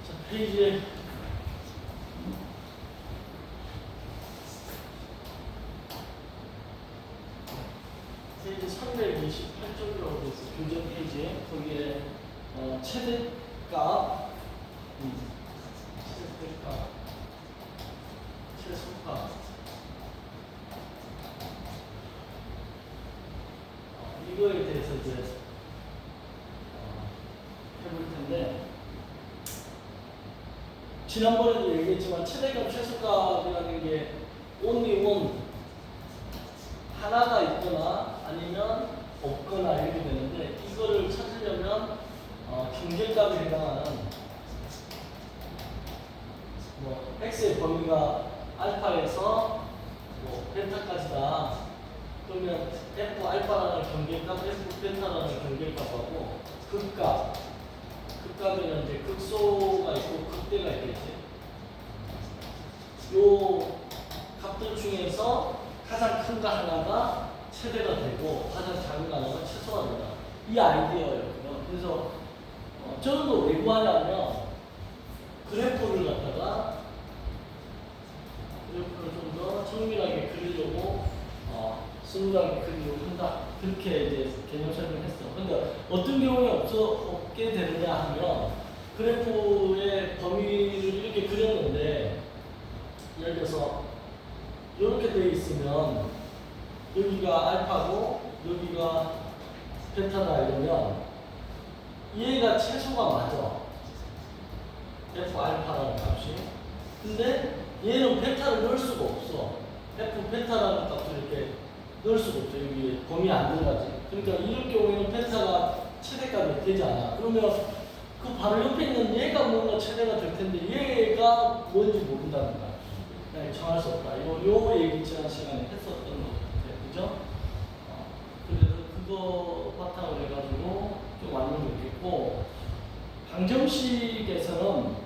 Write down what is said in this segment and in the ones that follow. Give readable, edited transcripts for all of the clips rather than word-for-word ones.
자, 페이지에 페이지 328쪽이라고 되어 있어요. 교정 페이지에 거기에 최대값, 최대값, 최소값 이거에 대해서 이제 해볼 텐데 지난번에도 얘기했지만 최대값, 최소값이라는 게 only one 하나가 있거나 아니면 없거나 이렇게 되는데 이거를 찾으려면 경계값에 해당하는 뭐 x의 범위가 알파에서 뭐 베타까지다. 그러면 f 알파라는 경계값, f 베타라는 경계값하고 극값에는 이제 극소가 있고 극대가 있겠지. 요 값들 중에서 가장 큰 거 하나가 최대가 되고 가장 작은 거 하나가 최소가 된다. 이 아이디어였거든요. 그래서 저는 왜 구하냐면 그래프를 갖다가 그래프를 좀 더 정밀하게 그리려고 스무드하게 그리려고 한다. 그렇게 이제 개념 설명했어. 근데 어떤 경우에 없게 되느냐 하면 그래프의 범위를 이렇게 그렸는데 예를 들어서 이렇게 되어 있으면 여기가 알파고 여기가 베타다 이러면 얘가 최소가 맞아. f 알파라는 값이. 근데 얘는 베타를 넣을 수가 없어. f 베타라는 값을 이렇게 넣을 수가 없어. 여기 범위 안 들어가지. 그러니까 이럴 경우에는 베타가 최대값이 되지 않아. 그러면 그 바로 옆에 있는 얘가 뭔가 최대가 될 텐데 얘가 뭔지 모른다는 거야. 정할 수 없다. 요 얘기 지난 시간에 했었던 것 같아요. 그죠? 그래서 그거 바탕으로 해가지고 좀 완료를 했고, 방정식에서는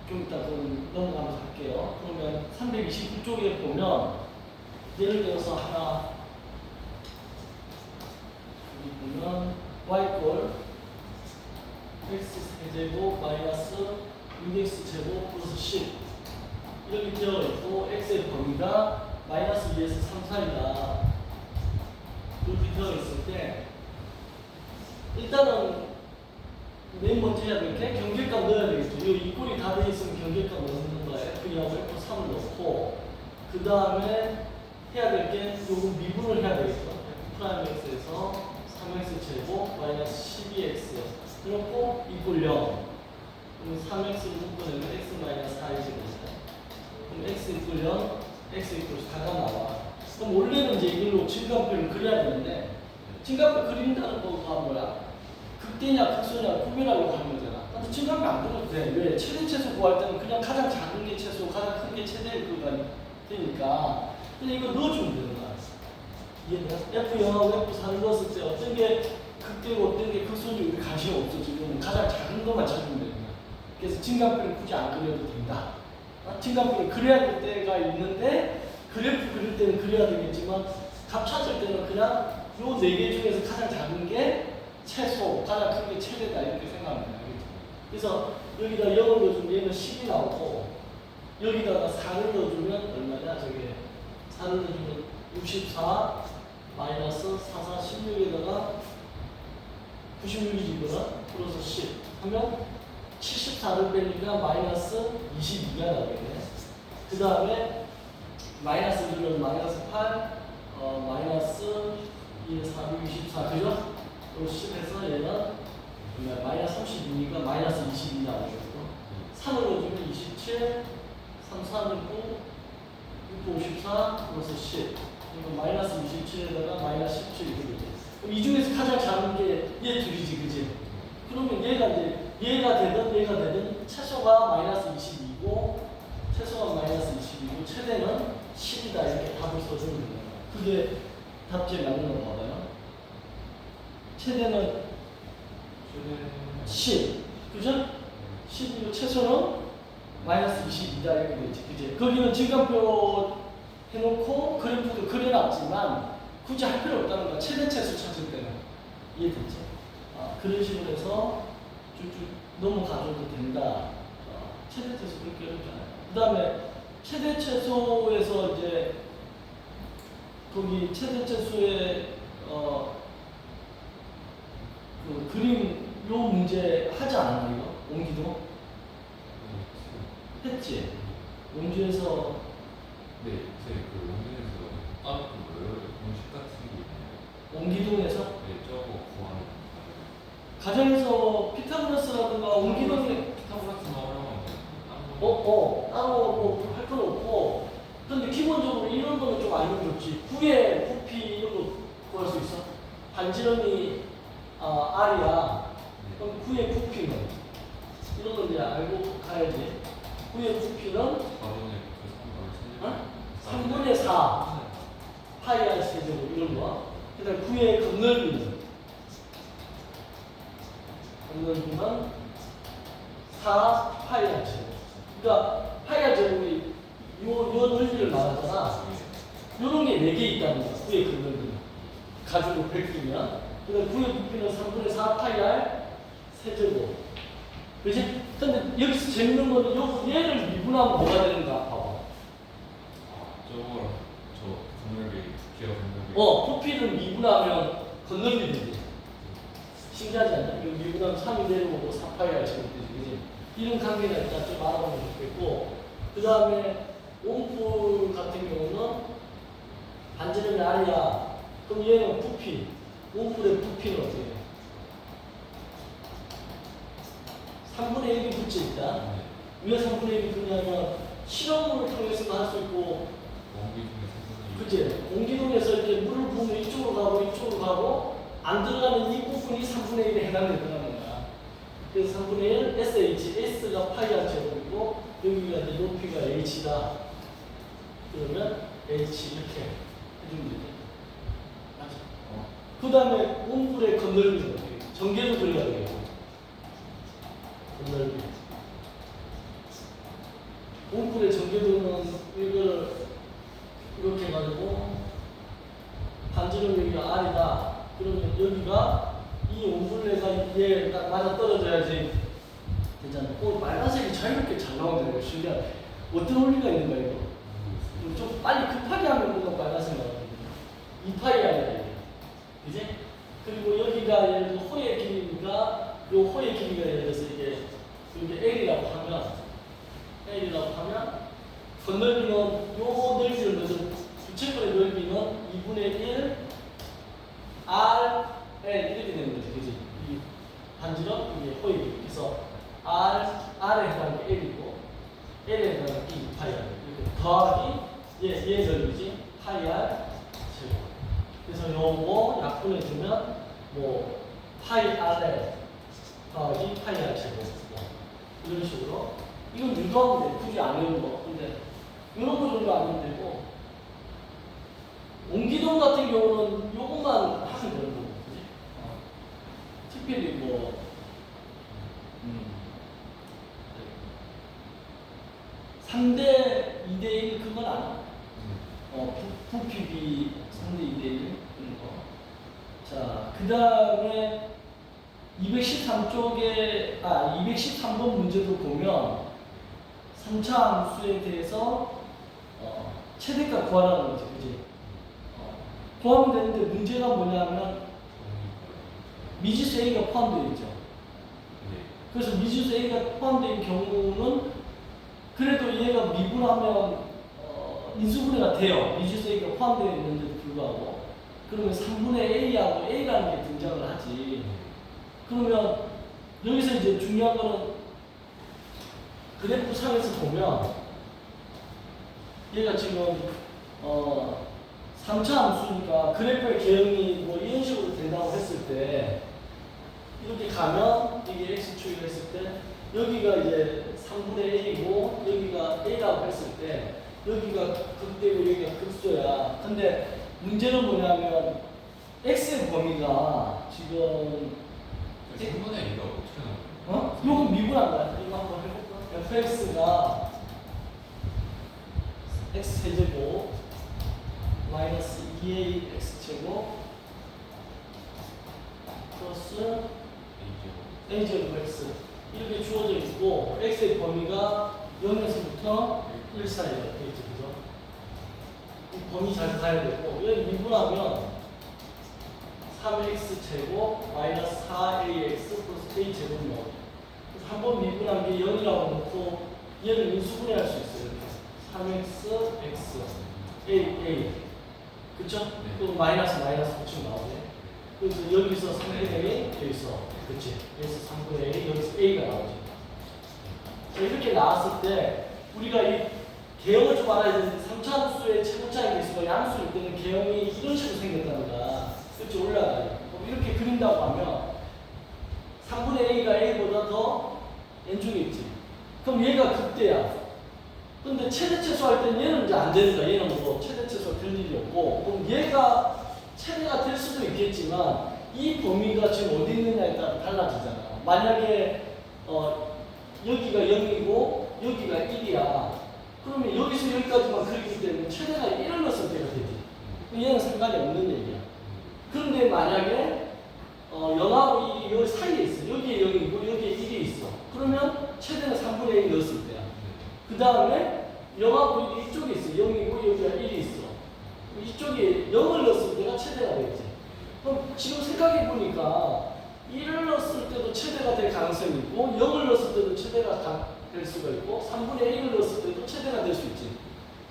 좀 이따 좀 넘어가면서 할게요. 그러면 329쪽에 보면, 예를 들어서 하나, 여기 보면, y x 세제곱 마이너스 6x 제곱 플러스 10 이렇게 되어 있고 x의 범위가 마이너스 2에서 3 사이다. 이렇게 되어 있을 때 일단은 맨 먼저 해야 될 게 경계값 넣어야 되겠죠. 이 꼴이 다 되어 있으면 경계값 넣는 거예요. F하고 F3을 넣고 그 다음에 해야 될 게 요거 미분을 해야 되겠죠. F'X에서 3x 제곱 마이너스 12x 그렇고 이꼴 0. 그럼 3x를 묶어내면 x 마이너스 4이 되겠죠. 그럼 x 이꼴 0, x 이꼴 4가 나와. 그럼 원래는 이제 이걸로 증가표를 그려야 되는데 증가표 그린다는 거가 뭐야? 극대냐 극소냐 구별하려고 하는 거잖아. 근데 증가표 안 그려도 돼. 왜? 최대 최소 구할 때는 그냥 가장 작은 게 최소, 가장 큰 게 최대일 거가 되니까 그냥 이거 넣어주면 되는 거야. 이해돼요? F0하고 F4를 넣었을 때 어떤 게 극대고 어떤 게 극소인지 우리 관심 없어. 지금 가장 작은 것만 찾으면 되는 거야. 그래서 증가표를 굳이 안 그려도 된다. 증가표를 그려야 될 때가 있는데 그래프 그릴 때는 그려야 되겠지만 값 찾을 때는 그냥 요 네 개 중에서 가장 작은 게 최소, 가장 큰 게 최대다 이렇게 생각하면 돼요. 그래서 여기다 0을 넣어주면 얘는 10이 나오고 여기다가 4를 넣어주면 얼마냐? 저게 4를 넣어주면 64 마이너스 4, 4, 16에다가 96이거든? 플러스 10 하면 74를 빼니까 마이너스 22가 나오겠네. 그 다음에 마이너스 1은 마이너스 8, 마이너스 2, 4, 24, 그죠? 그리고 10에서 얘는 마이너스 32니까 마이너스 22 나오겠고 3을 넣어주면 27, 3, 3은 9, 6, 54, 플러스 10 그리고 마이너스 27에다가 마이너스 17 이렇게 되죠. 그럼 이 중에서 가장 작은 게 얘 둘이지, 그지? 그러면 얘가 이제 얘가 되든 최소가 마이너스 22고 최소가 마이너스 22고 최대는 10이다 이렇게 답을 써주면 됩니다. 그게 답지에 맞는 거 봐봐요. 최대는 10, 그죠? 10이고 최소는 마이너스 22다 이렇게 되지, 그지? 거기는 증가표 해놓고 그래프도 그려놨지만 굳이 할 필요 없다는 거야. 최대 최소 찾을 때는. 이해됐죠? 그런 식으로 해서 쭉쭉 너무 가져도 된다. 최대 최소 그렇게 어렵잖아요. 그 다음에 최대 최소에서 이제 거기 최대 최소의 그 그림 요 문제 하지 않았나 이거? 옹기도? 했지? 원주에서 네, 그 원주에서 따로 그 공식 같은 게 있나요? 옹기동에서 네, 저거 구하는 가정에서 피타고라스라든가 옹기동에 피타고라스 나오면 따로 뭐 할 건 없고 근데 기본적으로 이런 거는 좀 알면 좋지. 구의 부피 이런 거 구할 수 있어? 반지름이 R이야. 그럼 구의 부피는 이런 걸 이제 알고 가야지. 구의 부피는 3분의 4 파이 R 세제곱 이런 거. 그 다음에 구의 건널비는 4 파이 R 제곱. 그러니까 파이 R 제곱이 요 넓이를 말하잖아. 요런 게 4개 있다는 거야. 구의 건널비는. 가지고 100이면. 그 다음에 구의 부피는 3분의 4 파이 R 세제곱. 그치? 근데 여기서 재밌는 거는 얘를 미분하면 뭐가 되는가 봐봐. 저거 건널비 부피와 건널비 부피를 미분하면 건널비 되지. 신기하지 않냐? 이거 미분하면 3이 내려오고 4파이 R 제곱 되지. 그치? 이런 관계가 일단 좀 알아보면 좋겠고 그 다음에 온풀 같은 경우는 반지름이 R이야. 그럼 얘는 부피. 온풀의 부피는 어떻게 돼? 3분의 1이 붙여 있다. 왜 3분의 1이 붙냐면 실험을 통해서도 할 수 있고 그치? 옹기동에서 이렇게 물을 부으면 이쪽으로 가고 안 들어가는 이 부분이 3분의 1에 해당된다는 거야. 그래서 3분의 1 SH, S가 파이 R 제곱이고 여기가 이제 높이가 H다. 그러면 H 이렇게 해주면 되지. 맞아. 그 다음에 온불의 건널비는 어떻게 해? 전개도 그려야 되겠고. 건널비. 온불의 전개도는 이걸 이렇게 해가지고 반지름 여기가 R이다. 그러면 여기가 이 온불레가 얘 딱 맞아 떨어져야지 되잖아. 빨간색이 자유롭게 잘 나오는 거 신기하네. 어떤 원리가 있는 거야 이거? 좀 빨리 급하게 하면 뭔가 빨간색 나오는데 2파이 R이야. 그지? 그리고 여기가 예를 들어 호의 길이니까 요 호의 길이가 예를 들어서 이게 L이라고 하면 건널비는 요 넓이를 먼저 부채꼴의 넓이는 2분의 1 R L 이렇게 되는 거지, 그지? 이 반지름 이게 호의 길이. 그래서 R에 해당하는 게 L이고 L에 해당하는 게 2파이 R. 이렇게 더하기 얘 넓이지 파이 R 제곱. 그래서 요거 약분해주면 뭐 파이 RL 더하기 파이 R 제곱 이런 식으로. 이건 유도하면 돼. 굳이 안 외운 거. 근데 이런 거 정도 안 해도 되고 옹기동 같은 경우는 요것만 하면 되는 거고, 그지? 특별히 뭐 3대 2대 1 그건 안 하. 부피비 3대 2대 1 그런 거. 자, 그 다음에 213번 문제도 보면 3차 함수에 대해서 최대값 구하라는 거지, 그지? 구하면 되는데 문제가 뭐냐면 미지수 A가 포함되어 있죠. 그래서 미지수 A가 포함된 경우는 그래도 얘가 미분하면 인수분해가 돼요. 미지수 A가 포함되어 있는데도 불구하고. 그러면 3분의 A하고 A라는 게 등장을 하지. 그러면 여기서 이제 중요한 거는 그래프 상에서 보면 얘가 지금 3차 함수니까 그래프의 개형이 뭐 이런 식으로 된다고 했을 때 이렇게 가면 이게 x축이라 했을 때 여기가 이제 3분의 1이고 여기가 a라고 했을 때 여기가 극대고 여기가 극소야. 근데 문제는 뭐냐면 x의 범위가 지금 3분의 1가 어떻게 나와요? 요건 미분한 거야. 이거 한번 해볼까? fx가 x 세제곱 마이너스 2a x제곱 플러스 a제곱 x 이렇게 x의 범위가 0에서부터 1 사이에 되겠죠, 그죠? 이 범위 잘 봐야 되고, 여기 미분하면 3x 제곱 마이너스 4ax 플러스 a 제곱 나오죠. 그래서 한번 미분한 게 0이라고 놓고 얘를 인수분해할 수 있어요. 이렇게 3x x a 그쵸? 네. 그리고 마이너스 붙이면 나오네. 그래서 여기서 3분의 a 여기서 그치? 여기서 3분의 a 여기서 a가 나오죠. 자, 이렇게 나왔을 때 우리가 이 개형을 좀 알아야 되는데 3차함수의 최고차의 개수가 양수일 때는 개형이 이런 식으로 생겼다는 거야. 그렇죠? 올라가요. 그럼 이렇게 그린다고 하면 3분의 a가 a보다 더 왼쪽에 있지. 그럼 얘가 극대야. 근데 최대 최소할 땐 얘는 이제 안 되니까 얘는 뭐 최대 최소 될 일이 없고, 그럼 얘가 최대가 될 수도 있겠지만 이 범위가 지금 어디 있느냐에 따라 달라지잖아. 만약에 여기가 0이고 여기가 1이야. 그러면 여기서 여기까지만 그리기 때문에 최대가 1을 넣었을 때가 되지. 얘는 상관이 없는 얘기야. 그런데 만약에 0하고 1이 여기 사이에 있어. 여기에 0이고 여기에 1이 있어. 그러면 최대는 3분의 1 넣었을 때야. 그 다음에 0하고 1이 이쪽에 있어. 0이고 여기가 1이 있어. 이쪽에 0을 넣었을 때가 최대가 되겠지. 그럼 지금 생각해 보니까 1을 넣었을 때도 최대가 될 가능성이 있고 0을 넣었을 때도 최대가 될 수가 있고 3분의 1을 넣었을 때도 최대가 될 수 있지.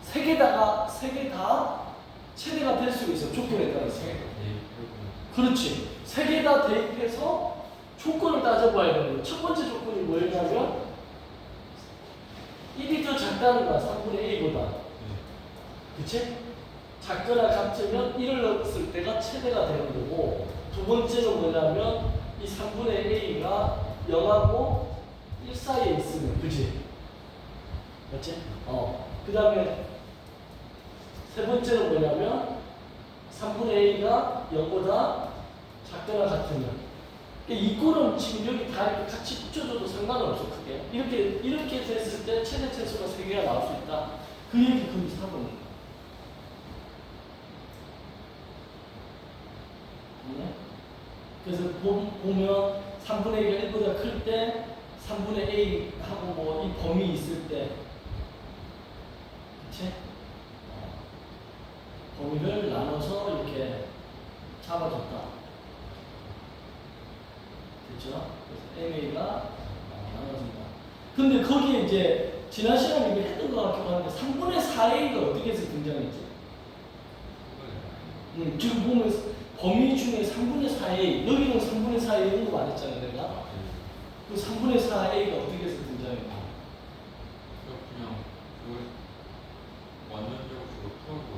세 개 다 최대가 될 수가 있어. 조건에 따라서. 그렇지. 세 개 다 대입해서 조건을 따져봐야 되는 거야. 첫 번째 조건이 뭐였냐면 1이 더 작다는 거야. 3분의 A보다. 그치? 작거나 같으면 1을 넣었을 때가 최대가 되는 거고, 두 번째는 뭐냐면 이 3분의 A가 0하고 1 사이에 있으면, 그치? 맞지? 그 다음에 세 번째는 뭐냐면 3분의 A가 0보다 작거나 같으면. 이 꼴은 지금 여기 다 이렇게 같이 붙여줘도 상관없어, 크게. 이렇게 됐을 때 최대 최소가 3개가 나올 수 있다. 그 얘기 거기서 하고 있는 거야. 네? 그래서 보면 3분의 1가 1보다 클 때 3분의 A하고 뭐 이 범위 있을 때, 그치? 범위를 나눠서 이렇게 잡아줬다. 그렇죠? 그래서 MA가 나눠진다. 근데 거기에 이제 지난 시간에 이미 했던 것 같기도 한데 3분의 4A가 어떻게 해서 등장했지? 지금 보면 범위 중에 3분의 4A, 여기는 3분의 4A 언급 안 했잖아요, 내가. 그 3분의 4A가 어떻게 해서 등장했나? 그냥 그걸 완전적으로 풀고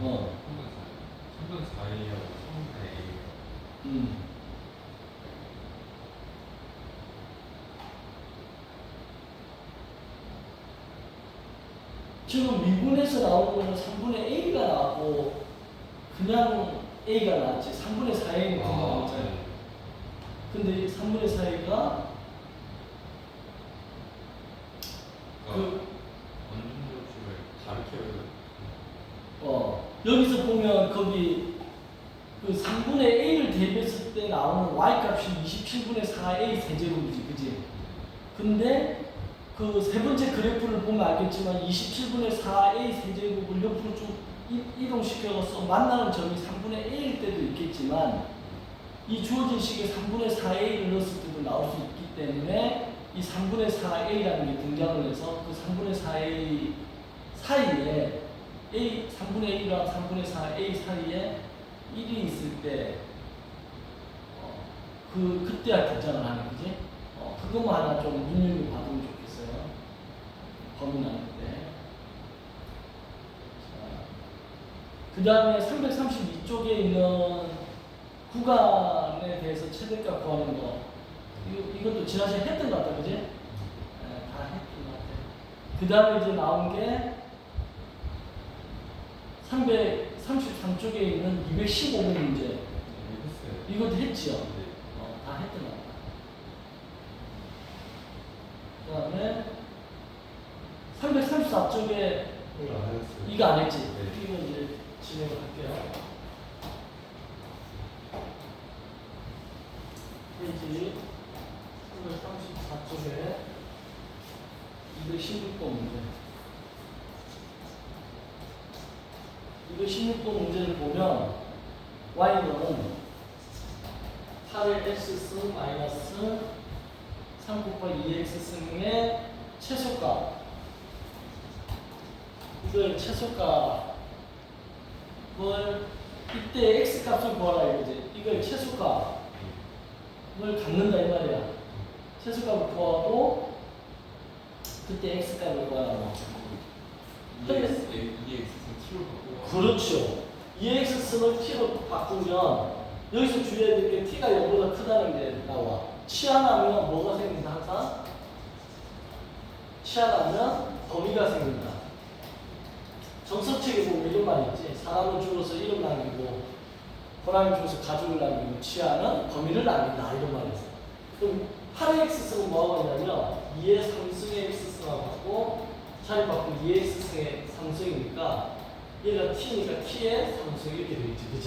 3분 사이하고 3분의 A. 지금 미분에서 나오는 거는 3분의 A가 나왔고 그냥 A가 나왔지. 3분의 4A는 그냥 나왔잖아요. 근데 3분의 4A가 원준적식을 가르쳐요. 여기서 보면 거기 그 3분의 A를 대입했을 때 나오는 Y 값이 27분의 4A 세제곱이지, 그지? 근데 그 세 번째 그래프를 보면 알겠지만 27분의 4A 세제곱을 옆으로 쭉 이동시켜서 만나는 점이 3분의 A일 때도 있겠지만 이 주어진 식에 3분의 4A를 넣었을 때도 나올 수 있기 때문에 이 3분의 4A라는 게 등장을 해서 그 3분의 4A 사이에 3분의 A랑 3분의 4A 사이에 1이 있을 때 그때 등장을 하는 거지. 그것만 하나 좀 눈여겨봐두면 좋겠어요. 범위 나눌 때. 그 다음에 332쪽에 있는 구간에 대해서 최대값 구하는 거. 이것도 지난 시간에 했던 것 같다, 그지? 네, 다 했던 것 같아. 그 다음에 이제 나온 게 333쪽에 있는 215번 문제. 이것도 했지요? 다 했던 것 같다. 그 다음에 334쪽에 이거 안 했지? 이거 이제 진행을 할게요. 페이지 334쪽에 16번 문제를 보면 y는 8의 x승 마이너스 3 곱하기 2x승의 최소값, 이걸 최소값을 이때 x값을 구하라 이거지. 이걸 최소값을 갖는다 이 말이야. 최소값을 구하고 그때 x값을 구하라고. EX는 t로 바꾸고. 그렇죠. EX승을 t로 바꾸면 여기서 주의해야 될 게 t가 0보다 크다는 게 나와. 치환하면 뭐가 생긴다 항상? 치환하면 범위가 생긴다. 정석책에 보면 이런 말 있지. 사람을 죽어서 이름 남기고 호랑이 죽어서 가죽을 남기고 치환은 범위를 남긴다 이런 말이 있어. 그럼 8의 x승은 뭐하고 있냐면 2의 3승의 x승하고 바꾸고 자리 바꾸고 2의 x승의 3승이니까 얘가 t니까 t의 3승 이렇게 되겠지, 그지?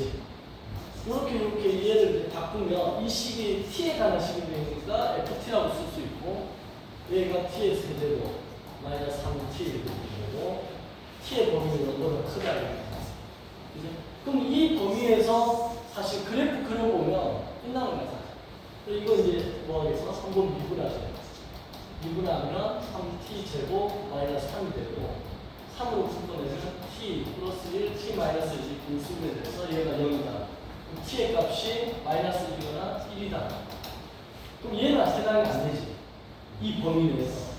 이렇게 얘를 바꾸면 이 식이 t에 관한 식이 되니까 ft라고 쓸 수 있고 얘가 t의 세제곱 마이너스 3t 이렇게 되고 t의 범위는 너보다 크다 이렇게. 그지? 그럼 이 범위에서 사실 그래프 그려보면 끝나는 거야. 이거 이제 뭐 하겠어? 한번 미분하세요. 미분하면 3t 제곱 마이너스 3이 되고 3으로 묶어내면 t 플러스 1, t 마이너스 1이 분수분해 돼서 얘가 0이다. 그럼 t의 값이 마이너스 1이거나 1이다. 그럼 얘는 해당이 안 되지. 이 범위 내에서.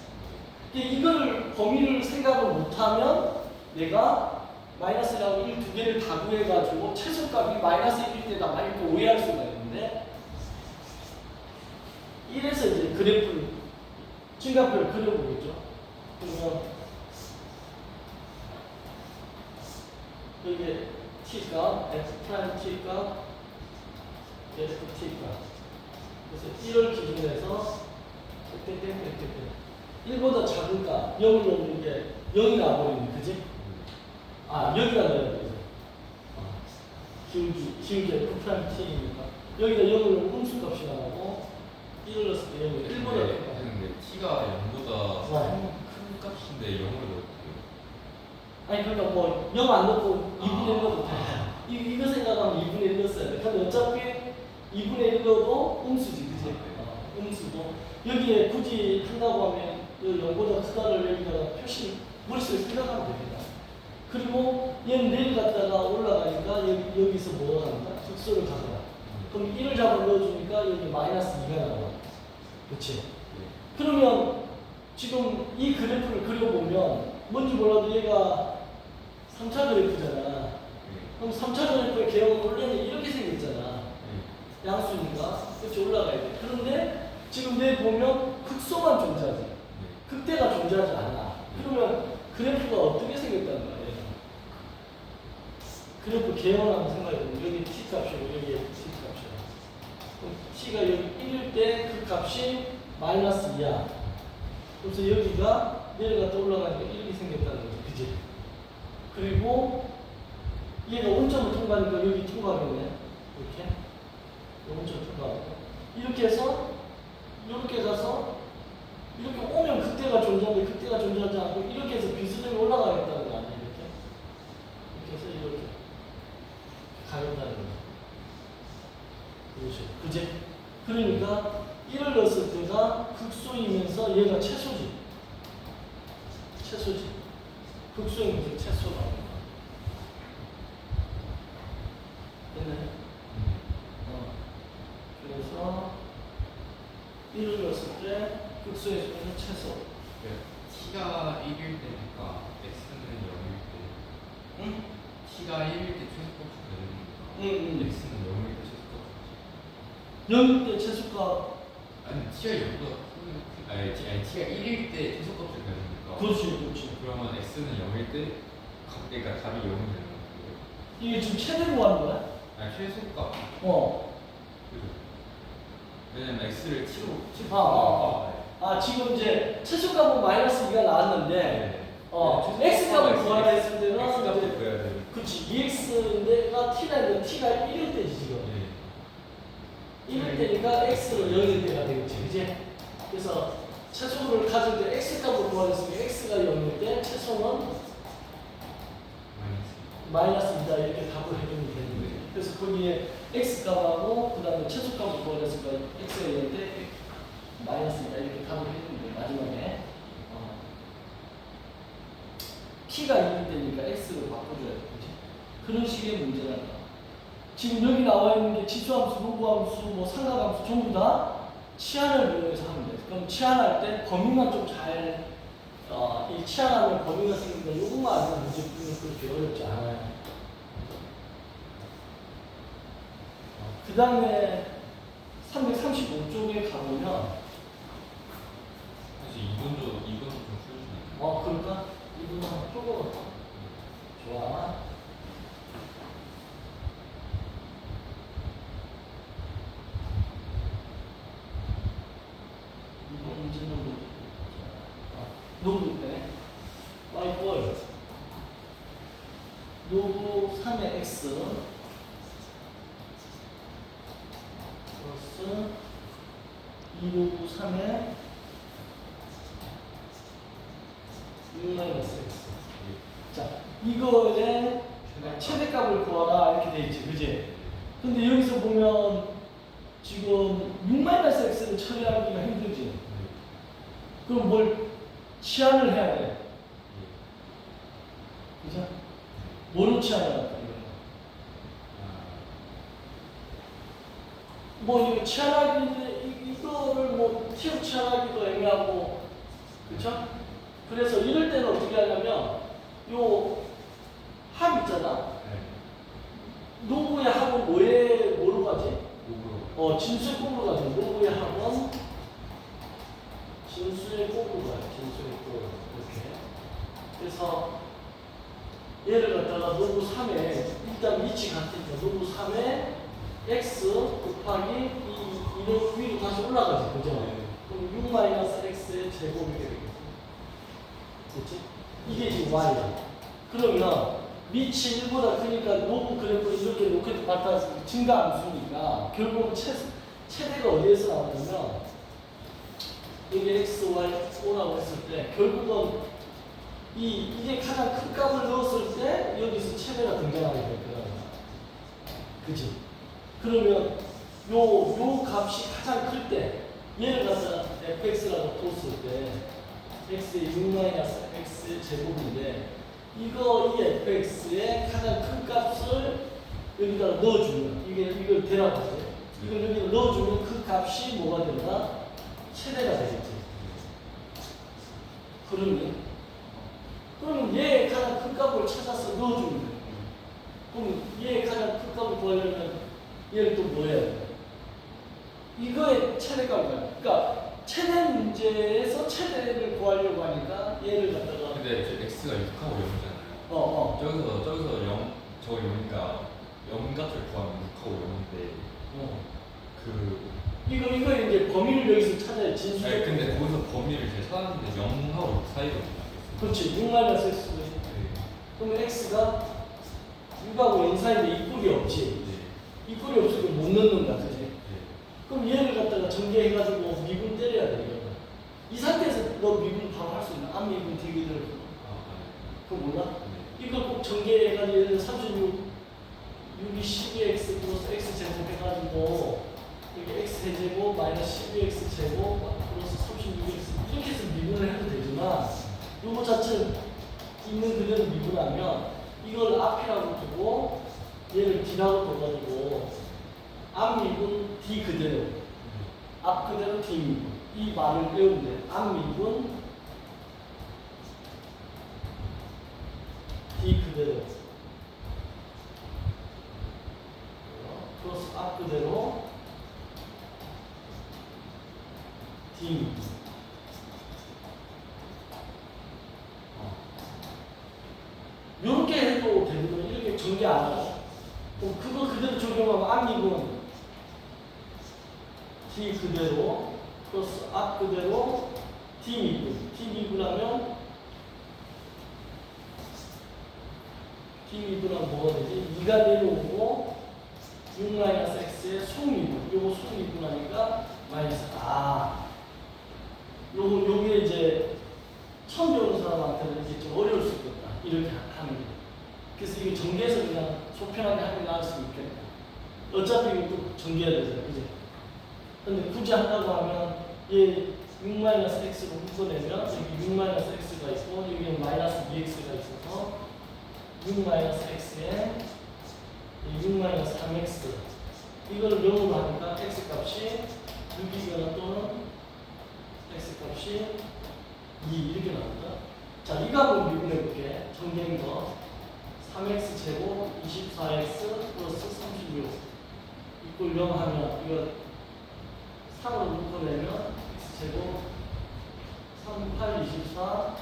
근데 이걸 범위를 생각을 못하면 내가 마이너스라고 1, 두 개를 다 구해가지고 최소값이 마이너스 1일 때다 막 이렇게 오해할 수가 있는데 1에서 이제 그래프를 증가표를 그려보겠죠. 그러면 여기 t가 f' t가 ft 가 그래서 1을 기준으로 해서 1보다 작은 값 0을 넣는 게 0이 나와버리는 그지? 아 여기다 넣어야 되죠. 기울기 f' t니까 여기다 0을 넣으면 음수값이 나오고 1을 넣었을 때 0이 1보다 근데 t가 0보다 큰 값인데 0을 넣을게요. 아니 그러니까 뭐 0 안 넣고 2분의 1 넣어도 돼. 이거 생각하면 2분의 1 넣었어야 돼. 근데 어차피 2분의 1 넣어도 음수지, 그지? 음수고 여기에 굳이 한다고 하면 0보다 크다를 여기다가 표시 머릿속에 생각하면 됩니다. 그리고 얘는 내려갔다가 올라가니까 여기서 뭐가 간다? 극소를 가져가. 그럼 1을 잡아 넣어주니까 여기 마이너스 2가 나와. 그렇지? 그러면 지금 이 그래프를 그려보면 뭔지 몰라도 얘가 3차 그래프잖아. 그럼 3차 그래프의 개형을 원래는 이렇게 생겼잖아. 양수니까. 그렇지, 올라가야 돼. 그런데 지금 내 보면 극소만 존재하지. 극대가 존재하지 않아. 그러면 그래프가 어떻게 생겼다는 거야? 그래프 개형하는 생각해보면 여기 t 값이고 여기 t 값이야. 그럼 t가 여기 1일 때 그 값이 마이너스 2야. 그래서 여기가 내려갔다 올라가니까 이렇게 생겼다는 거지. 그지? 그리고 얘가 원점을 통과하니까 여기 통과하겠네. 이렇게. 원점 통과하고. 이렇게 해서 이렇게 가서 이렇게 오면 그때가 존재하는데 그때가 존재하지 않고 이렇게 해서 비스듬히 올라가겠다는 거 아니야. 이렇게. 이렇게 해서 이렇게 가겠다는 거. 그렇죠. 그지? 그러니까 1을 넣었을 때가 극소이면서 얘가 최소지. 최소지. 극소이면서 최소가 나옵니다. 됐네? 그래서 1을 넣었을 때 극소에서 최소. t가 1일 때니까 x는 0일 때. 응? t가 1일 때 최소값이 되니까 x는 0일 때 최소값이. 0일 때 최소값. 아니 t가 0보다 아니 t가 1일 때 최소값이 되니까. 그렇지, 그렇지. 그러면 x는 0일 때 그러니까 답이 0이 되는 거예요. 이게 지금 최대 구하는 거야? 아니 최소값. 그죠? 왜냐면 x를 t로 지금 이제 최소값은 마이너스 2가 나왔는데 x값을 구하라 했을 때는 x값을 구해야 돼요. 그렇지. 2x인데가 t가 있는데 t가 1일 때지 지금. 1일 때니까 x는 0일 때가 되겠지, 그지? 그래서 최소를 가질 때 x값을 구하랬으면 x가 0일 때 최소는 마이너스 2다 이렇게 답을 해주면 되는 거예요. 그래서 거기에 x 값하고 그 다음에 최소값을 구하랬으니까 x가 0인데 마이너스 2다 이렇게 답을 해주면 돼요. 마지막에 p가 2일 때니까 x로 바꿔줘야 돼. 그치? 그런 식의 문제라는 거. 지금 여기 나와 있는 게 지수함수, 로그함수, 뭐 상각함수 전부 다 치환을 이용해서 하면 돼. 그럼 치환할 때 범위만 좀 잘, 이 치환하면 범위가 생기니까 이것만 알면 문제 풀기는 그렇게 어렵지 않아요. 그 다음에 335쪽에 가보면, 사실 이건도 좀 풀어주나요? 그럴까? 이분은 조금 좋아. 이번 문제는 노브 때 y 노브 3의 x 플러스 2노브 3의 6 마이너스 x. 자, 이거의 최대값을 구하라 이렇게 돼 있지, 그지? 근데 여기서 보면 지금 6 마이너스 x를 처리하기가 힘들지. 그럼 뭘 치환을 해야 돼? 그죠? 뭐로 치환을 할까, 뭐, 이거 치환하기, 이거를 뭐, t로 치환하기도 애매하고, 그쵸? 그래서 이럴 때는 어떻게 하냐면, 요 합 있잖아. 노브의 합은 뭐로 가지? 진수의 꼴로 가죠. 노브의 합은 진수의 꼴로 가요. 진수의 꼴. 이렇게. 그래서 얘를 갖다가 노브 3에 일단 위치 같으니까 노브 3에 x 곱하기 이 위로 다시 올라가지. 그죠? 그럼 6 마이너스 x의 제곱이 되겠지. 그렇지? 이게 지금 y야. 그러면 밑이 1보다 크니까 노브 그래프를 이렇게 놓게 갖다 증가함수니까 결국은 최대가 어디에서 나오냐면 이게 x, y, o라고 했을 때 결국은 이게 가장 큰 값을 넣었을 때 여기서 최대가 등장하게 될 거야. 그치? 그러면 요 값이 가장 클 때 얘를 갖다 fx라고 뒀을 때 x의 6-x 제곱인데 이 fx의 가장 큰 값을 여기다가 넣어주면 이걸 대라고 하죠. 이걸 여기다 넣어주면 그 값이 뭐가 된다? 최대가 되겠지. 그러면 얘의 가장 큰 값을 찾아서 넣어주면 돼. 그럼 얘의 가장 큰 값을 구하려면 얘를 또 뭐 해야 돼? 이거의 최대값이야. 그러니까 최대 문제에서 최대를 구하려고 하니까 얘를 갖다가 근데 이제 x가 6하고 0이잖아요. 저기서 0, 저거 0이니까 0 값을 구하면 6하고 0인데 이거 이제 범위를 여기서 찾아야 진수. 아니 근데 거기서 범위를 제가 찾았는데 0하고 6 사이거든요. 그렇지. 6 마이너스 x도 있고. 그러면 x가 6하고 0 사이인데 이꼴이 없지. 이꼴이 없으면 못 넣는다. 그지? 그럼 얘를 갖다가 전개해가지고 미분 때려야 돼. 이거. 이 상태에서 너 미분 바로 할 수 있나? 앞미분 뒤기들. 그거 몰라? 이걸 꼭 전개해가지고 예를 들어 36 6이 12x 플러스 x 제곱 해가지고 이게 x 세제곱 마이너스 12x 제곱 플러스 36x 이렇게 해서 미분을 해도 되지만 요거 자체는 있는 그대로 미분하면 이걸 앞이라고 두고 얘를 d라고 둬가지고 앞미분 d 그대로 앞 그대로 d 미분 이 말을 외우면 돼. 앞미분 d 그대로 플러스 앞 그대로 d 미분 이렇게 해도 되거든요. 이렇게 전개 안 하죠. 그럼 그거 그대로 적용하면 앞미분 d 그대로 플러스 앞 그대로 d 미분하면 미분하면 뭐가 되지? 2가 내려오고 6-x의 속미분 요거 속미분하니까 마이너스 요게 이제 처음 배우는 사람한테는 이게 좀 어려울 수 있겠다. 이렇게 하는 게 그래서 이거 전개해서 그냥 속편하게 하는 게 나을 수도 있겠다. 어차피 이것도 전개해야 되잖아, 그지? 근데 굳이 한다고 하면 얘 6-x로 묶어내면 여기 6-x가 있고 여기는 -2x가 있어서 6-x에 6-3x 이거를 0으로 하니까 x 값이 6이거나 또는 x 값이 2 이렇게 나온다. 자, 이거 한번 미분해볼게. 정리한 거 3x 제곱 24x 플러스 36 이꼴 0 하면 이거 3으로 묶어내면 x제곱 3, 8, 24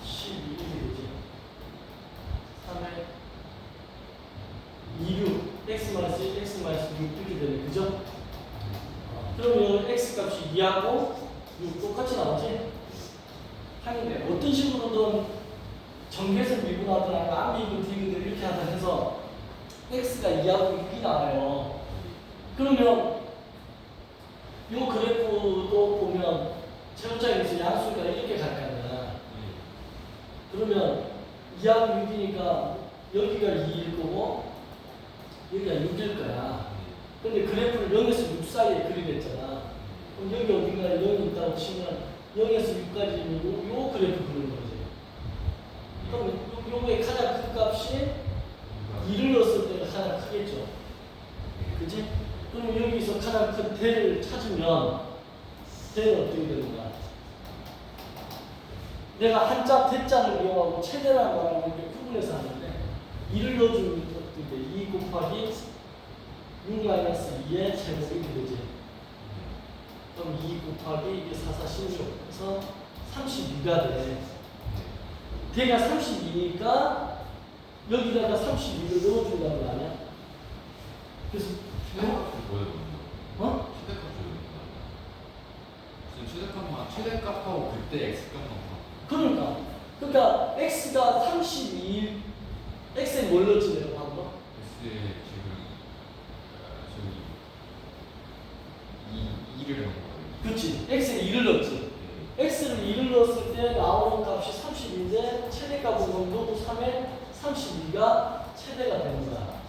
12 이렇게 되지. 3에 2, 6 x 마이너스 1, x 마이너스 6 이렇게 되네. 그죠? 그러면 x 값이 2하고 6 똑같이 나오지? 하는데 어떤 식으로든 정계선 미분하든 아니면 암미분 디귿을 이렇게 하든 해서 x가 2하고 6이 나와요. 그러면 이 그래프도 보면 제곱장에서 양수가 이렇게 갈 거야. 그러면 2하고 6이니까 여기가 2일 거고 여기가 6일 거야. 근데 그래프를 0에서 6 사이에 그리랬잖아. 그럼 여기 어딘가에 0이 있다고 치면 0에서 6까지는 요 그래프 그리는 거지. 그럼 요게 가장 큰 값이 2를 넣었을 때가 가장 크겠죠. 그지? 그럼 여기서 가장 큰 대를 찾으면 대는 어떻게 되는가? 내가 한자 대자를 이용하고 최대라는 말을 이렇게 구분해서 하는데 2를 넣어주면 어떻게 돼? 2 곱하기 6-2의 제곱이 이렇게 되지. 그럼 2 곱하기 이게 4, 4, 16 그래서 32가 돼. 대가 32니까 여기다가 32를 넣어준다는 거 아니야? 그래서 최대값을 보여줬나? 어? 최대값만 최대값하고 그때 x값만 그러니까 x가 32 x에 뭘 넣었지 내가 방금? x에 지금 2를 넣은 거예요. 그렇지. x에 2를 넣었지. x를 2를 넣었을 때 나오는 값이 32인데 최대값은 너도 3에 32가 최대가 되는 거야.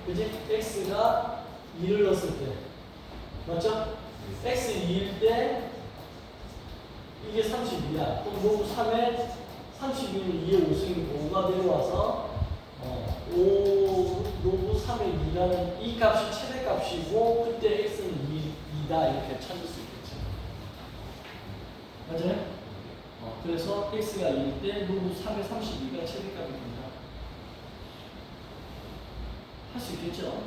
그지? x가 2를 넣었을 때 맞죠? x 2일 때 이게 32야. 그럼 노브 3에 32는 2의 5승이 5가 내려와서 5 노브 3의 2라는 이 값이 최대값이고 그때 x는 2다 이렇게 찾을 수 있겠죠. 맞아요? 그래서 x가 2일 때 노브 3의 32가 최대값이 된다. 할 수 있겠죠?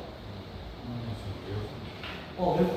외우고.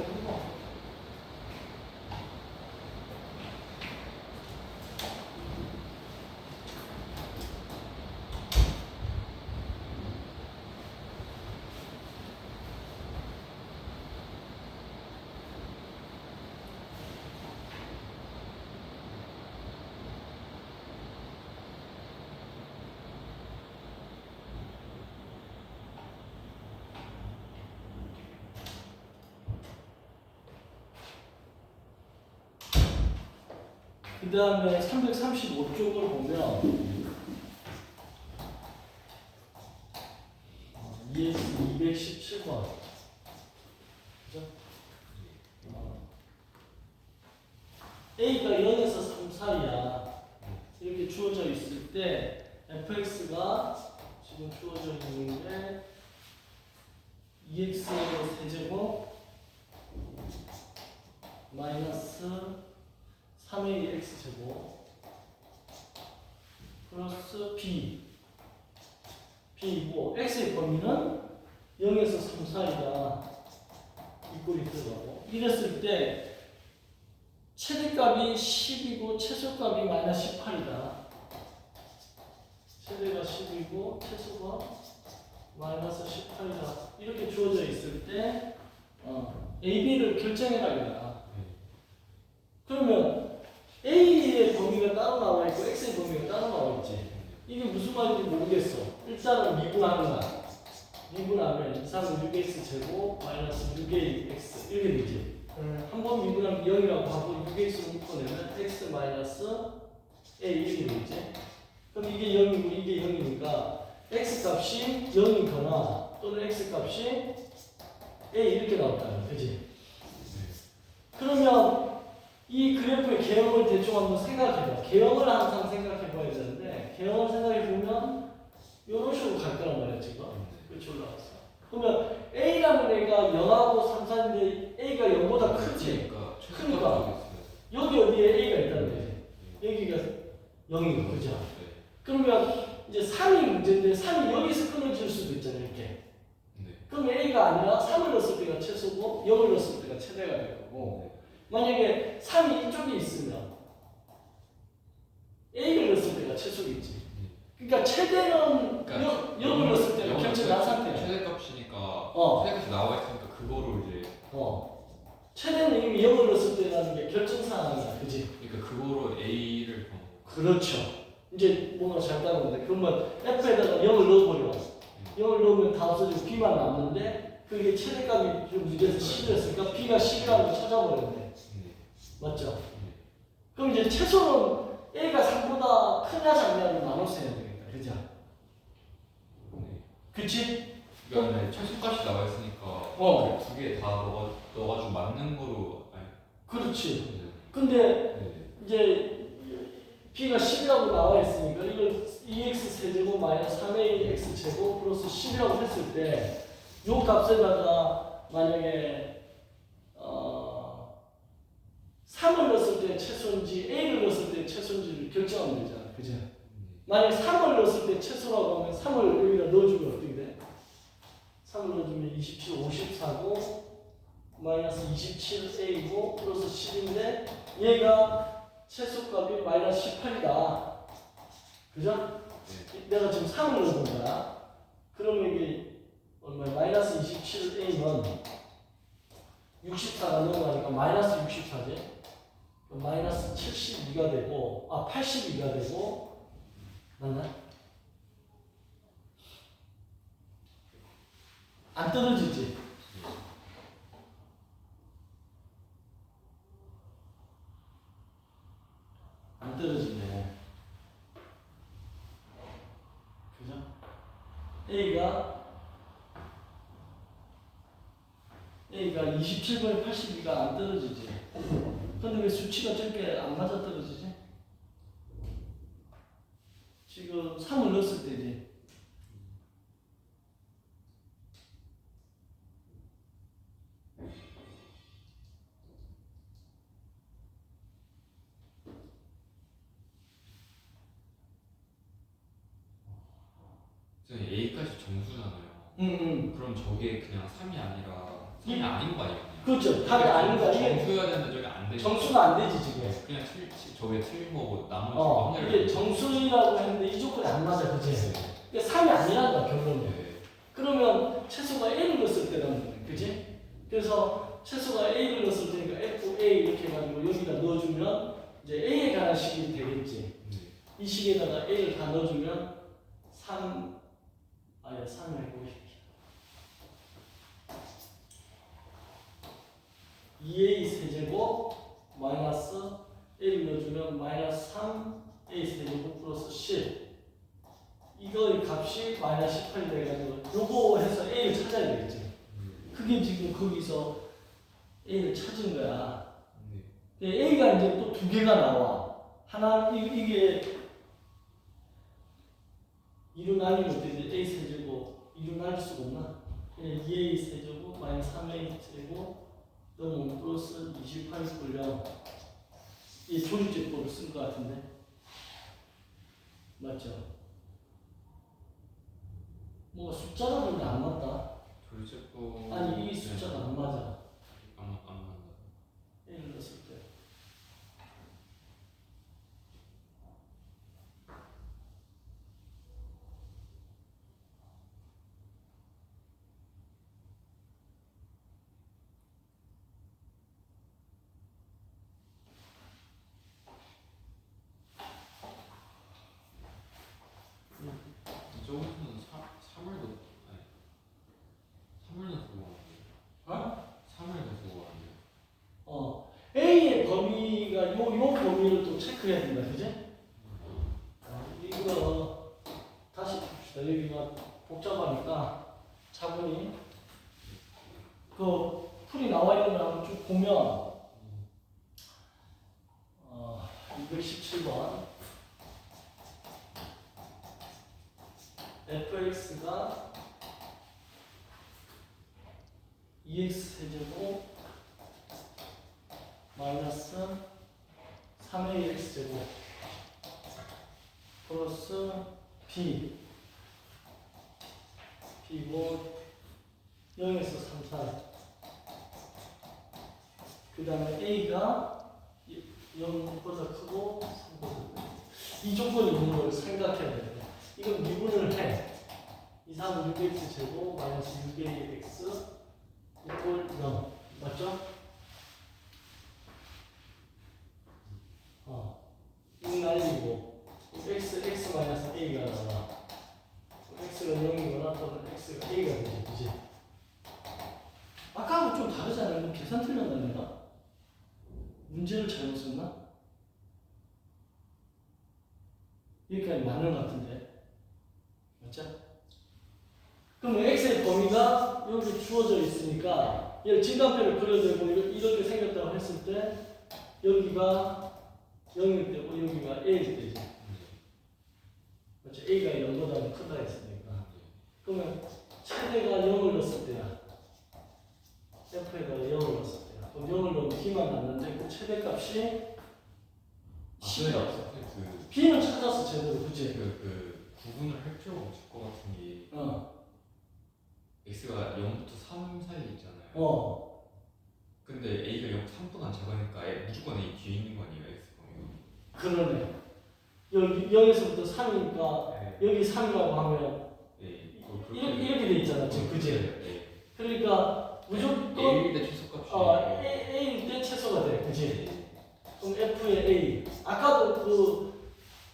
그 다음에 335쪽을 보면 ES 217번 그죠? A가 0에서 3 사이야. 이렇게 주어져 있을 때 fx가 지금 주어져 있는데 2x 세제곱 마이너스 3a x제곱 플러스 b이고 x의 범위는 0에서 3 사이가 이 꼴이 들어가고 이랬을 때 최대값이 10이고 최소값이 마이너스 18이다. 최대가 10이고 최소가 마이너스 18이다. 이렇게 주어져 있을 때 AB를 결정해라 이거야. 그러면 A의 범위가 따로 나와 있고 X의 범위가 따로 나와 있지. 이게 무슨 말인지 모르겠어. 일단은 미분하는 거야. 미분하면 2, 3은 6x 제곱 마이너스 6ax 이렇게 되지. 한 번 미분하면 0이라고 하고 6x를 묶어내면 x 마이너스 a 이렇게 되지. 그럼 이게 0이고 이게 0이니까 x 값이 0이거나 또는 x 값이 a 이렇게 나올까요? 그지? 그러면 이 그래프의 개형을 대충 한번 생각해봐. 개형을 항상 생각해봐야 되는데 개형을 생각해보면 이런 식으로 갈 거란 말이야 지금. 그렇지 올라갔어. 그러면 a라는 애가 0하고 3, 4인데 a가 0보다 크지? 크니까 여기 어디에 a가 있다는 거지. 여기가 0이고 그죠? 그러면 이제 3이 문제인데 3이 여기서 끊어질 수도 있잖아요 이렇게. 그럼 a가 아니라 3을 넣었을 때가 최소고 0을 넣었을 때가 최대가 될 거고 만약에 3이 이쪽에 있으면 a를 넣었을 때가 최소겠지. 그러니까 최대는 0을 넣었을 때가 결정난 상태야. 최대값이니까 최대값이 나와 있으니까 그거로 이제 최대는 이미 0을 넣었을 때라는 게 결정사항이야. 그지? 그러니까 그거로 A를 그렇죠. 이제 뭔가 잘 따르는데 그러면 F에다가 0을 넣어버려. 0을 넣으면 다 없어지고 B만 남는데 그게 최대값이 좀 늦어서 10이었으니까 B가 10이라는 걸 찾아버렸네. 맞죠? 그럼 이제 최소는 A가 3보다 크냐 작냐를 나눠서 해야 되겠다. 그죠? 그치? 그러니까 최소값이 나와 있으니까 두 개 다 넣어가지고 맞는 거로 그렇지. 근데 이제 B가 10이라고 나와 있으니까 이걸 2x 세제곱 마이너스 3ax 제곱 플러스 10이라고 했을 때 요 값에다가 만약에 3을 넣었을 때 최소인지 a를 넣었을 때 최소인지를 결정하면 되잖아. 그죠? 만약에 3을 넣었을 때 최소라고 하면 3을 여기다 넣어주면 어떻게 돼? 3을 넣어주면 27, 54고 마이너스 27a고 플러스 10인데 얘가 최소값이 마이너스 18이다. 그죠? 내가 지금 3을 넣어본 거야. 그러면 이게 얼마야? 마이너스 27a는 64가 넘어가니까 마이너스 64지. 마이너스 72가 되고 82가 되고 맞나? 안 떨어지지? 안 떨어지네. 그죠? A가 27분의 82가 안 떨어지지. 근데 왜 수치가 저렇게 안 맞아 떨어지지? 지금 3을 넣었을 때지. A까지 정수잖아요. 그럼 저게 그냥 3이 아니라 3이 아닌 거 아니에요? 그렇죠. 답이 아닌가. 이게 정수여야 되는데 저게 안 되죠. 정수가 안 되지 지금. 그냥 저게 틀린 거고 나머지 이게 정수라고 했는데 이 조건이 안 맞아, 그치? 그러니까 3이 아니란 거야 결론은. 그러면 최소가 A를 넣었을 때라는 거야, 그치? 그래서 최소가 A를 넣었을 때니까 FA 이렇게 해가지고 여기다 넣어주면 이제 A에 관한 식이 되겠지. 이 식에다가 A를 다 넣어주면 3 말고 2A 세제곱 마이너스 A를 넣어주면 마이너스 3A 세제곱 플러스 10 이거의 값이 마이너스 18이 돼가지고 요거 해서 A를 찾아야 되겠지. 그게 지금 거기서 A를 찾은 거야. A가 이제 또 두 개가 나와. 하나 이게 2로 나뉘면 어떻게 돼? A 세제곱 2로 나눌 수가 없나? 그냥 2A 세제곱 마이너스 3A 세제곱 너무 플러스 28이 굴려 이 조립제법을 쓴 것 같은데 맞죠? 뭔가 숫자가 근데 안 맞다. 조립제법 아니 이 숫자가 안 맞아. 안 맞나? A를 넣었을 때 저기서는 3을 두고 왔는데 3을 두고 왔는데 A의 범위가 요 범위를 또 체크해야 된다, 그지? 이거 여기가 복잡하니까 차분히 그 풀이 나와 있는 걸 한번 쭉 보면 217번 fx가 2x 세제곱 마이너스 3a x 제곱 플러스 b고 0에서 3 사이 그 다음에 a가 0보다 크고 3보다 크고 이 조건이 있는 걸 생각해야 돼요. 이건 미분을 해. 2, 3, 6x 제곱 마이너스 6ax 이꼴 0 맞죠? 6 날리고 x 마이너스 a가 나와. x가 0이거나 또는 x가 a가 되지, 그지? 아까하고 좀 다르잖아요. 이거 계산 틀렸나 내가? 문제를 잘못 썼나? 여기까지 맞는 것 같은데 맞죠? 그럼 x의 범위가 여기 주어져 있으니까 얘를 진단표를 그려내고 이렇게 생겼다고 했을 때 여기가 0일 때고 여기가 a일 때지 맞죠? a가 0보다 크다 했으니까 그러면 최대가 0을 넣었을 때야 f에다가 0을 넣었을 때야 그럼 0을 넣으면 b만 남는데 그 최대값이 10이 없어. b는 찾았어 제대로 그치? 그 구분을 할 필요가 없을 것 같은 게 x가 0부터 3 사이 있잖아요. 근데 a가 0, 3보다 작으니까 무조건 a 뒤에 있는 거 아니에요, x 범위가? 그러네. 여기 0에서부터 3이니까 네. 여기 3이라고 하면 네, 이렇게 돼 있잖아 지금 그치? 네. 그러니까 무조건 a일 때 최소값이 a일 때 최소가 돼 그치? 네. 그럼 f의 a 아까도 그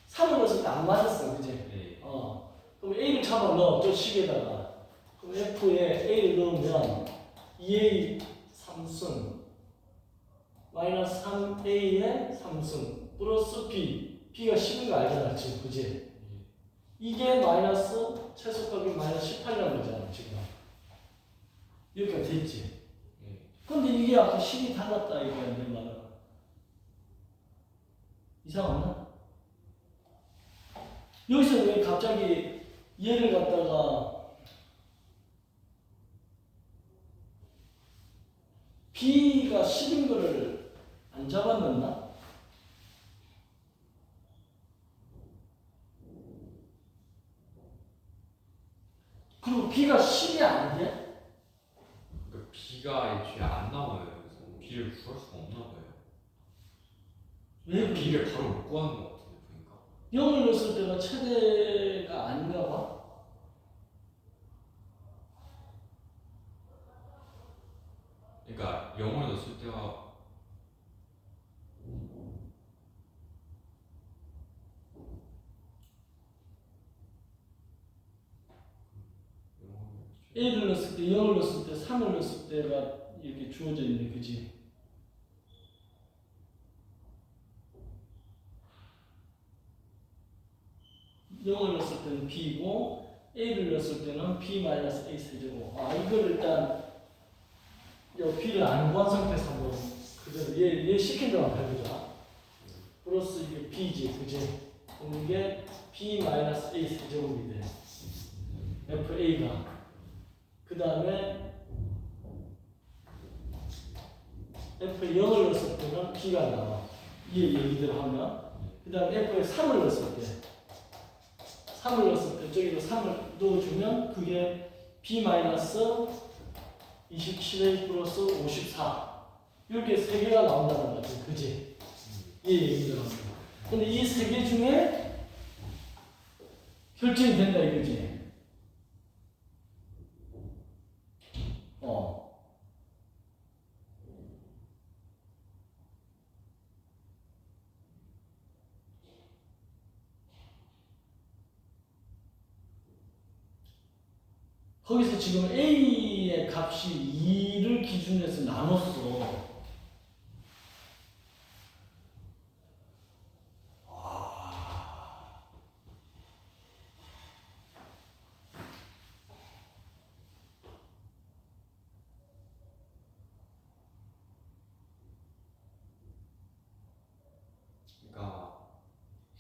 3을 넣었을 때 안 맞았어 그치? 네. 그럼 a를 잡아 넣어 저 식에다가 그럼 f에 a를 넣으면 2a 3승 마이너스 3a의 3승 플러스 b가 10인 거 알잖아 지금 그치? 이게 마이너스 최소값이 마이너스 18이라는 거잖아 지금 이렇게 돼 있지? 근데 이게 아까 10이 달랐다 이거야 내 말은 이상하나? 여기서 왜 갑자기 얘를 갖다가 b가 10인 거를 안 잡아놨나? 그리고 b가 10이 아닌데? 그러니까 b가 애초에 안 나와요. 그래서 b를 구할 수가 없나 봐요. 왜 b를 바로 못 구하는 것 같은데 보니까. 0을 넣었을 때가 최대가 아닌가 봐. 그러니까 0을 넣었을 때가 A를 넣었을 때, 0을 넣었을 때, 3을 넣었을 때가 이렇게 주어져 있네, 그지? 영을 넣었을 때는 B고, A를 넣었을 때는 B-A 세제곱. 이걸 일단, B를 안 구한 상태에서 한번, 그대로 얘 시킨 대로 해보자. 플러스 이게 B지, 그지? 그럼 이게 B-A 세제곱이 돼. FA가. 그 다음에 F에 0을 넣었을 때는 B가 나와. 이대로 하면. 그 다음에 F에 3을 넣었을 때. 3을 넣었을 때, 저기도 3을 넣어주면 그게 B-27A 플러스 54. 이렇게 세 개가 나온다는 거지. 그지? 이 얘기를 합니다. 근데 이 세 개 중에 결정이 된다 이거지. 거기서 지금 A의 값이 2를 기준으로 해서 나눴어.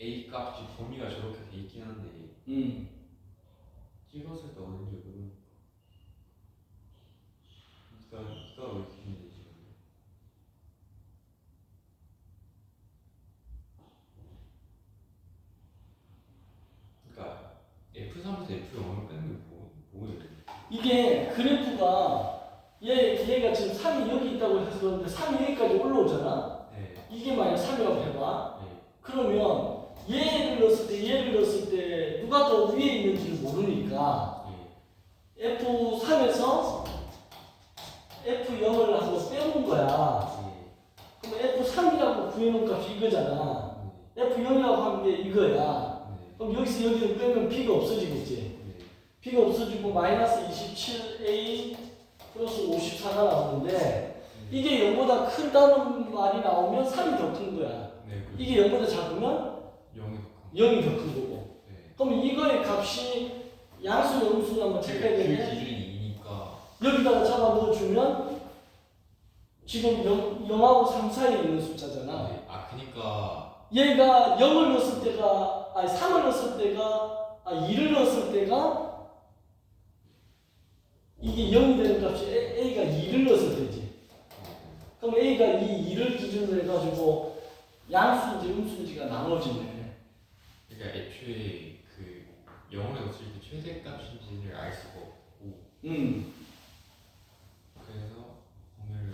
A 값이 범위가 저렇게 돼 있긴 한데 찍었을 때 어딘지 모르니까 이가 왜 이렇게 힘들지? 그러니까 F3에서 F0을 빼는 게 뭐예요? 이게 그래프가 얘가 지금 3이 여기 있다고 해서 그런데 3이 여기까지 올라오잖아. 네. 이게 만약 3이라고 해봐. 네. 그러면 얘를 넣었을 때 누가 더 위에 있는지를 모르니까 네. F3에서 F0을 한번 빼놓은 거야. 네. 그럼 F3이라고 구해놓은 값이 이거잖아. F0이라고 하는 게 이거야. 네. 그럼 여기서 여기를 빼면 B가 없어지겠지. 네. B가 없어지고 마이너스 27A 플러스 54가 나오는데 이게 0보다 크다는 말이 나오면 3이 더 큰 거야. 네. 이게 0보다 작으면 0이 더 큰 거고. 네. 그럼 이거의 값이 양수, 음수를 한번 체크해야 그 되는데 기준이 2니까 여기다가 잡아 넣어주면 지금 0하고 3 사이에 있는 숫자잖아. 네. 아 그니까 얘가 0을 넣었을 때가, 아니 3을 넣었을 때가, 2를 넣었을 때가 이게 0이 되는 값이 A가 2를 넣었을 때지. 그럼 A가 이 2를 기준으로 해가지고 양수인지 음수인지가 나눠지네. 그러니까 애초에 그 0을 넣었을 때 최대값인지를 알 수가 없고 그래서 범위를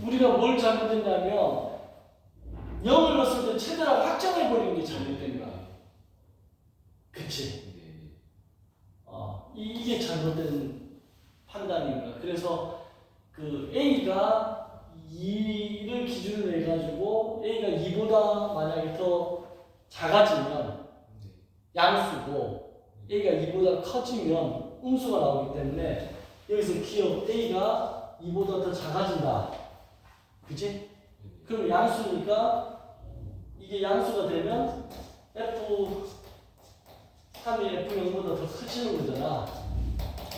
우리가 뭘 잘못했냐면 0을 넣었을 때 최대라고 확정해버리는 게 잘못된 거야. 그치? 네. 이게 잘못된 판단입니다. 그래서 그 A가 2를 기준으로 해가지고 A가 2보다 만약에 더 작아지면 네. 양수고 A가 2보다 커지면 음수가 나오기 때문에 여기서 기억 A가 2보다 더 작아진다. 그치? 그럼 양수니까 이게 양수가 되면 F3이 F0보다 더 커지는 거잖아.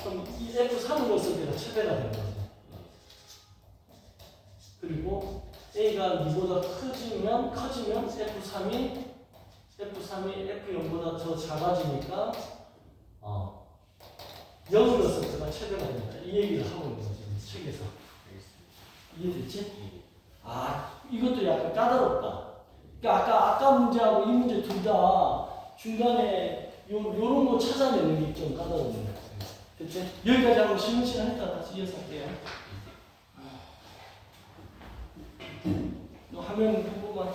그럼 이 F3을 넣었을 때가 최대가 되는 거죠. 그리고 A가 2보다 커지면 F3이 F0보다 더 작아지니까 0을 넣었을 때가 최대가 됩니다. 이 얘기를 하고 있는 거죠. 책에서. 이해됐지? 이것도 약간 까다롭다. 그러니까 아까 문제하고 이 문제 둘 다 중간에 요런 거 찾아내는 게 좀 까다롭네요. 됐지? 여기까지 하고 쉬는 시간 했다가 다시 이어서 할게요. 너 화면 한 번만.